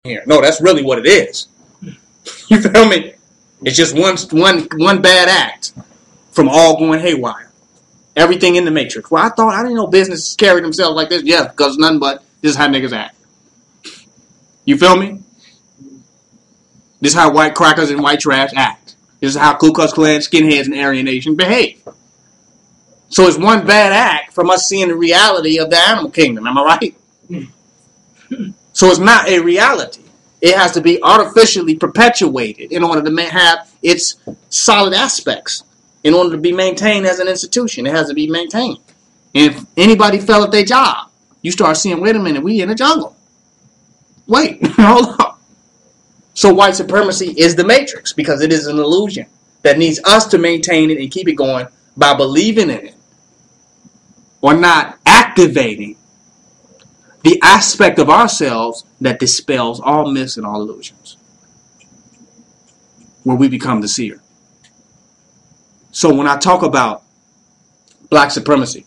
here. No, that's really what it is. You feel me? It's just one bad act from all going haywire. Everything in the matrix. Well, I didn't know businesses carry themselves like this. Yeah, because nothing but this is how niggas act. You feel me? This is how white crackers and white trash act. This is how Ku Klux Klan, skinheads, and Aryan Nation behave. So it's one bad act from us seeing the reality of the animal kingdom. Am I right? So it's not a reality. It has to be artificially perpetuated in order to have its solid aspects. In order to be maintained as an institution, it has to be maintained. And if anybody fell at their job, you start seeing, wait a minute, we in a jungle. Wait, hold up. So white supremacy is the matrix because it is an illusion that needs us to maintain it and keep it going by believing in it or not activating the aspect of ourselves that dispels all myths and all illusions, where we become the seer. So when I talk about black supremacy,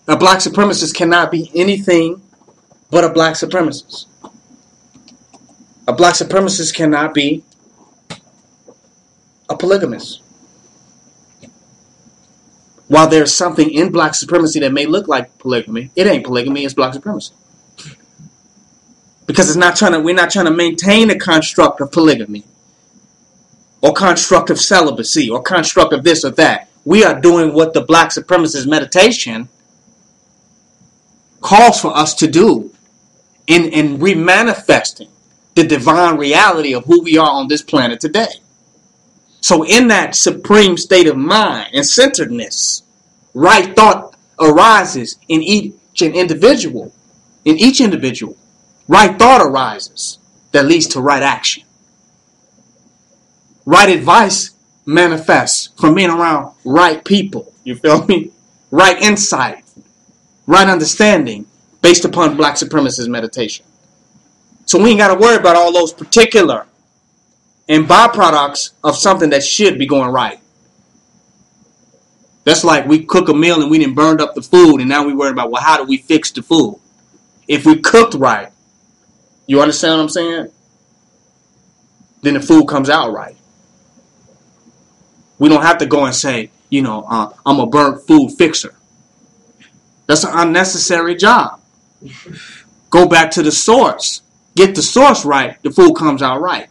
a black supremacist cannot be anything but a black supremacist. A black supremacist cannot be a polygamist. While there's something in black supremacy that may look like polygamy, it ain't polygamy, it's black supremacy. Because we're not trying to maintain a construct of polygamy or construct of celibacy or construct of this or that. We are doing what the black supremacist meditation calls for us to do in remanifesting the divine reality of who we are on this planet today. So in that supreme state of mind and centeredness, right thought arises in each individual. Right thought arises that leads to right action. Right advice manifests from being around right people. You feel me? Right insight. Right understanding based upon black supremacist meditation. So we ain't got to worry about all those particular and byproducts of something that should be going right. That's like we cook a meal and we didn't burn up the food and now we worry about, well, how do we fix the food? If we cooked right, you understand what I'm saying? Then the food comes out right. We don't have to go and say, I'm a burnt food fixer. That's an unnecessary job. Go back to the source. Get the source right, the food comes out right.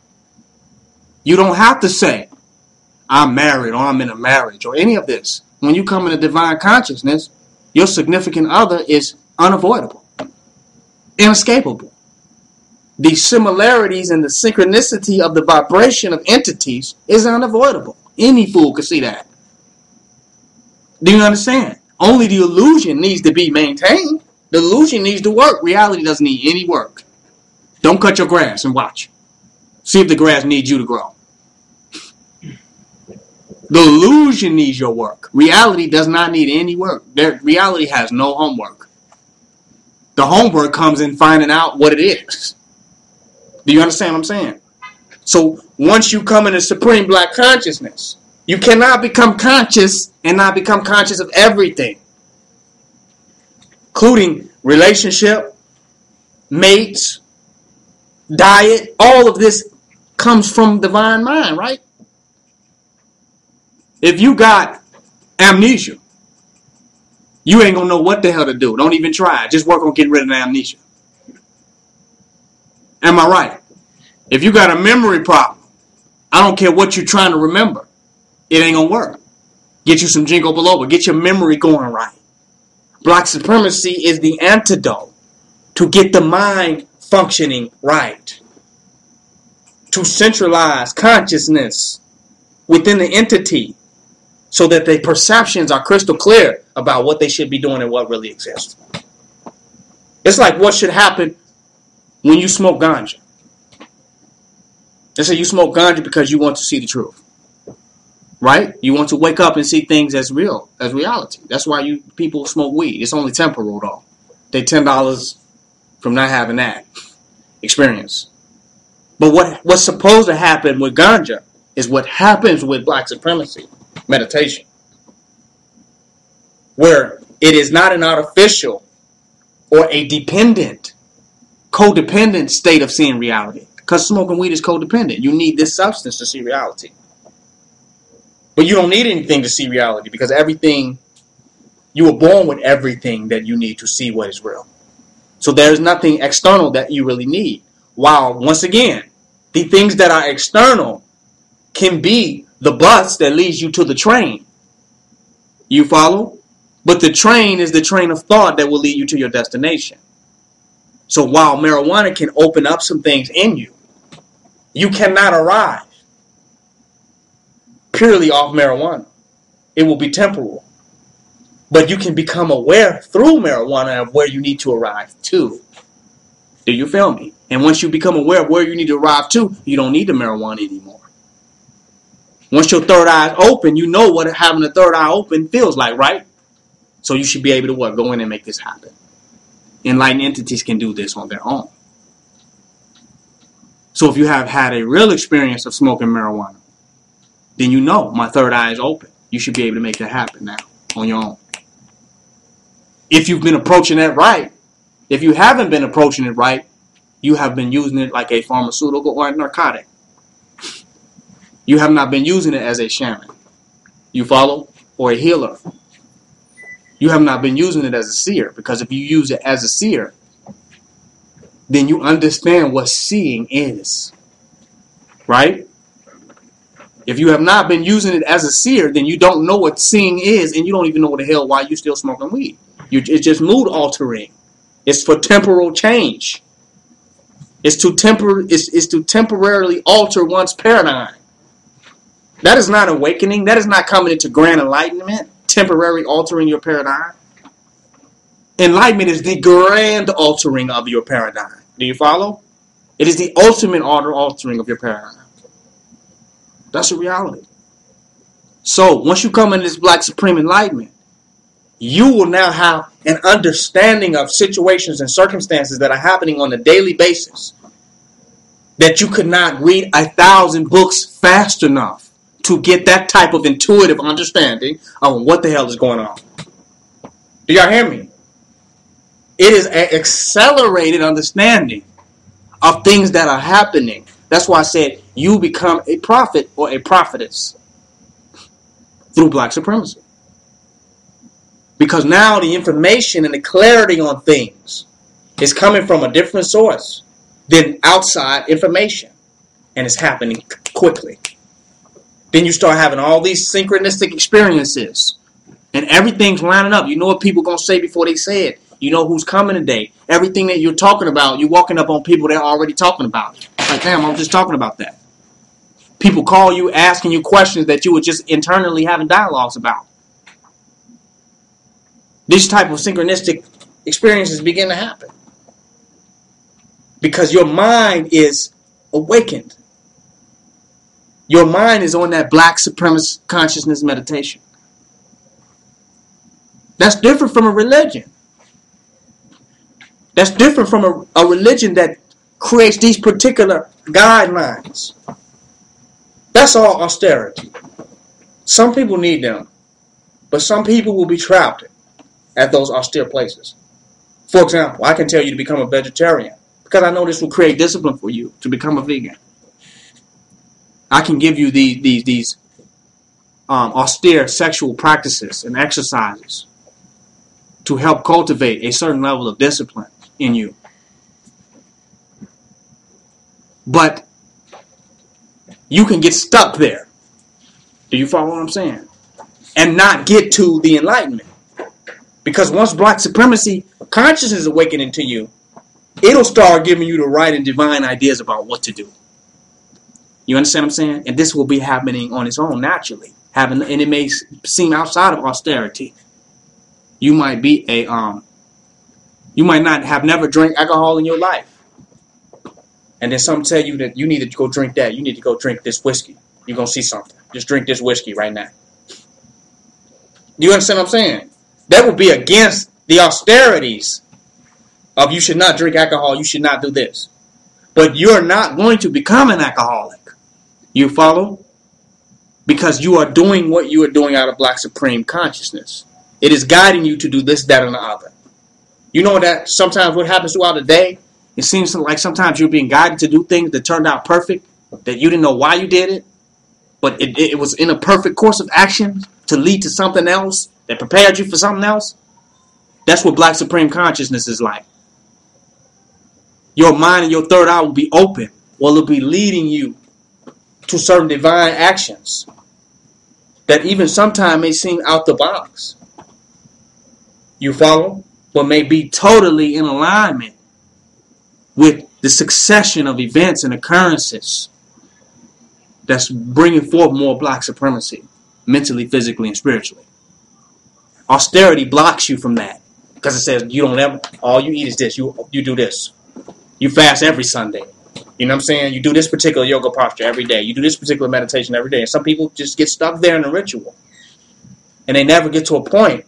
You don't have to say, I'm married or I'm in a marriage or any of this. When you come into divine consciousness, your significant other is unavoidable, inescapable. The similarities and the synchronicity of the vibration of entities is unavoidable. Any fool can see that. Do you understand? Only the illusion needs to be maintained. The illusion needs to work. Reality doesn't need any work. Don't cut your grass and watch. See if the grass needs you to grow. The illusion needs your work. Reality does not need any work. Reality has no homework. The homework comes in finding out what it is. Do you understand what I'm saying? So once you come into supreme black consciousness, you cannot become conscious and not become conscious of everything, including relationship, mates, diet. All of this comes from divine mind, right? If you got amnesia, you ain't gonna know what the hell to do. Don't even try. Just work on getting rid of the amnesia. Am I right? If you got a memory problem, I don't care what you're trying to remember. It ain't gonna work. Get you some Jingo Biloba. Get your memory going right. Black supremacy is the antidote to get the mind functioning right. To centralize consciousness within the entity so that the perceptions are crystal clear about what they should be doing and what really exists. It's like what should happen when you smoke ganja. They say you smoke ganja because you want to see the truth. Right? You want to wake up and see things as real, as reality. That's why people smoke weed. It's only temporal though. They $10 from not having that experience. But what's supposed to happen with ganja is what happens with black supremacy meditation. Where it is not an artificial or a dependent, codependent state of seeing reality. Because smoking weed is codependent. You need this substance to see reality. But you don't need anything to see reality because everything, you were born with everything that you need to see what is real. So there's nothing external that you really need. While, once again, the things that are external can be the bus that leads you to the train. You follow? But the train is the train of thought that will lead you to your destination. So while marijuana can open up some things in you, you cannot arrive purely off marijuana. It will be temporal. But you can become aware through marijuana of where you need to arrive to. Do you feel me? And once you become aware of where you need to arrive to, you don't need the marijuana anymore. Once your third eye is open, you know what having the third eye open feels like, right? So you should be able to what? Go in and make this happen. Enlightened entities can do this on their own. So if you have had a real experience of smoking marijuana, then you know my third eye is open. You should be able to make that happen now on your own. If you've been approaching that right, if you haven't been approaching it right, you have been using it like a pharmaceutical or a narcotic. You have not been using it as a shaman. You follow? Or a healer. You have not been using it as a seer. Because if you use it as a seer, then you understand what seeing is. Right? If you have not been using it as a seer, then you don't know what seeing is, and you don't even know what the hell why you're still smoking weed. It's just mood altering. It's for temporal change. It's to temporarily alter one's paradigm. That is not awakening. That is not coming into grand enlightenment. Temporarily altering your paradigm. Enlightenment is the grand altering of your paradigm. Do you follow? It is the ultimate altering of your paradigm. That's a reality. So once you come into this Black Supreme Enlightenment, you will now have an understanding of situations and circumstances that are happening on a daily basis that you could not read 1,000 books fast enough to get that type of intuitive understanding of what the hell is going on. Do y'all hear me? It is an accelerated understanding of things that are happening. That's why I said you become a prophet or a prophetess through Black supremacy. Because now the information and the clarity on things is coming from a different source than outside information. And it's happening quickly. Then you start having all these synchronistic experiences. And everything's lining up. You know what people are going to say before they say it. You know who's coming today. Everything that you're talking about, you're walking up on people that are already talking about it. Like, damn, I'm just talking about that. People call you, asking you questions that you were just internally having dialogues about. These type of synchronistic experiences begin to happen. Because your mind is awakened. Your mind is on that Black Supremacy Consciousness meditation. That's different from a religion. That's different from a religion that creates these particular guidelines. That's all austerity. Some people need them. But some people will be trapped at those austere places. For example, I can tell you to become a vegetarian because I know this will create discipline for you to become a vegan. I can give you these austere sexual practices and exercises to help cultivate a certain level of discipline in you. But you can get stuck there. Do you follow what I'm saying? And not get to the enlightenment. Because once Black Supremacy Consciousness is awakening to you, it'll start giving you the right and divine ideas about what to do. You understand what I'm saying? And this will be happening on its own naturally. And it may seem outside of austerity. You might be you might not have never drank alcohol in your life. And then some tell you that you need to go drink that. You need to go drink this whiskey. You're going to see something. Just drink this whiskey right now. You understand what I'm saying? That would be against the austerities of you should not drink alcohol, you should not do this. But you're not going to become an alcoholic. You follow? Because you are doing what you are doing out of Black Supreme Consciousness. It is guiding you to do this, that, and the other. You know that sometimes what happens throughout the day, It seems like sometimes you're being guided to do things that turned out perfect, that you didn't know why you did it, but it was in a perfect course of action to lead to something else that prepared you for something else. That's what Black Supreme Consciousness is like. Your mind and your third eye will be open. Well, it'll be leading you to certain divine actions that even sometimes may seem out the box. You follow? But may be totally in alignment with the succession of events and occurrences that's bringing forth more Black supremacy, mentally, physically, and spiritually. Austerity blocks you from that because it says you don't ever, all you eat is this, you do this. You fast every Sunday. You know what I'm saying? You do this particular yoga posture every day. You do this particular meditation every day. And some people just get stuck there in the ritual. And they never get to a point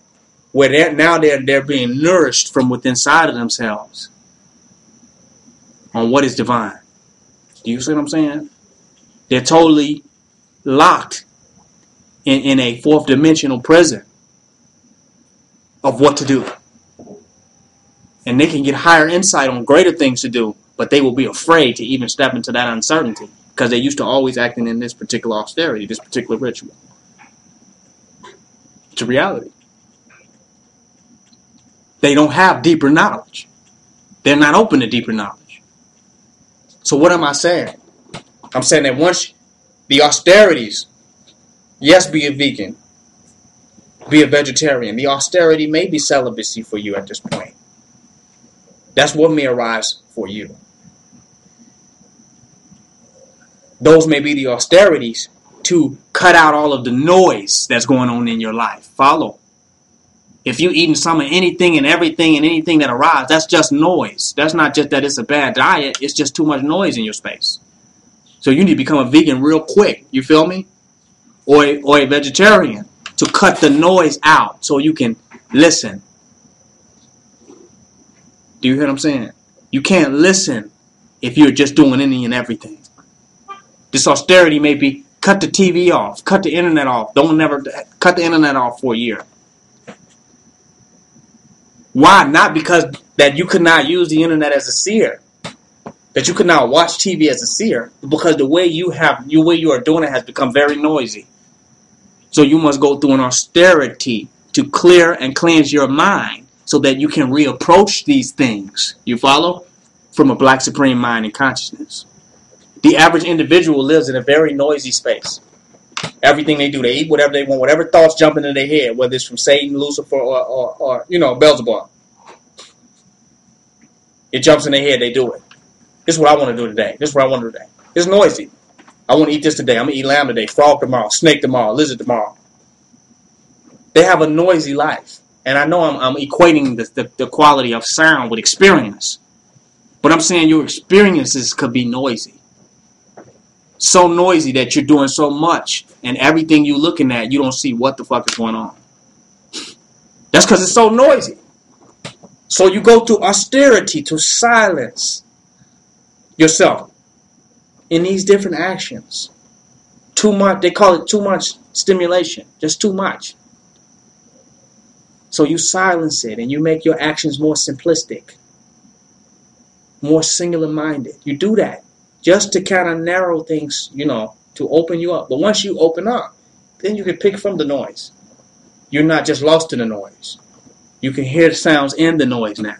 where they're being nourished from within inside of themselves on what is divine. Do you see what I'm saying? They're totally locked in a fourth dimensional prison of what to do. And they can get higher insight on greater things to do, but they will be afraid to even step into that uncertainty because they're used to always acting in this particular austerity, this particular ritual. It's a reality. They don't have deeper knowledge. They're not open to deeper knowledge. So what am I saying? I'm saying that once the austerities, yes, be a vegan, be a vegetarian. The austerity may be celibacy for you at this point. That's what may arise for you. Those may be the austerities to cut out all of the noise that's going on in your life. Follow. If you're eating some of anything and everything and anything that arrives, that's just noise. That's not just that it's a bad diet. It's just too much noise in your space. So you need to become a vegan real quick. You feel me? Or a vegetarian to cut the noise out so you can listen. Do you hear what I'm saying? You can't listen if you're just doing any and everything. This austerity may be cut the TV off, cut the internet off. Don't never cut the internet off for a year. Why? Not because that you could not use the internet as a seer, that you could not watch TV as a seer, because the way you are doing it has become very noisy. So you must go through an austerity to clear and cleanse your mind so that you can reapproach these things. You follow? From a Black Supreme mind and consciousness. The average individual lives in a very noisy space. Everything they do, they eat whatever they want, whatever thoughts jump into their head, whether it's from Satan, Lucifer, or Beelzebub. It jumps in their head, they do it. This is what I want to do today. This is what I want to do today. It's noisy. I want to eat this today. I'm going to eat lamb today, frog tomorrow, snake tomorrow, lizard tomorrow. They have a noisy life. And I know I'm equating the quality of sound with experience. But I'm saying your experiences could be noisy. So noisy that you're doing so much, and everything you're looking at, you don't see what the fuck is going on. That's because it's so noisy. So you go through austerity to silence yourself in these different actions. Too much, they call it too much stimulation, just too much. So you silence it and you make your actions more simplistic, more singular-minded. You do that just to kind of narrow things, to open you up. But once you open up, then you can pick from the noise. You're not just lost in the noise. You can hear the sounds in the noise now.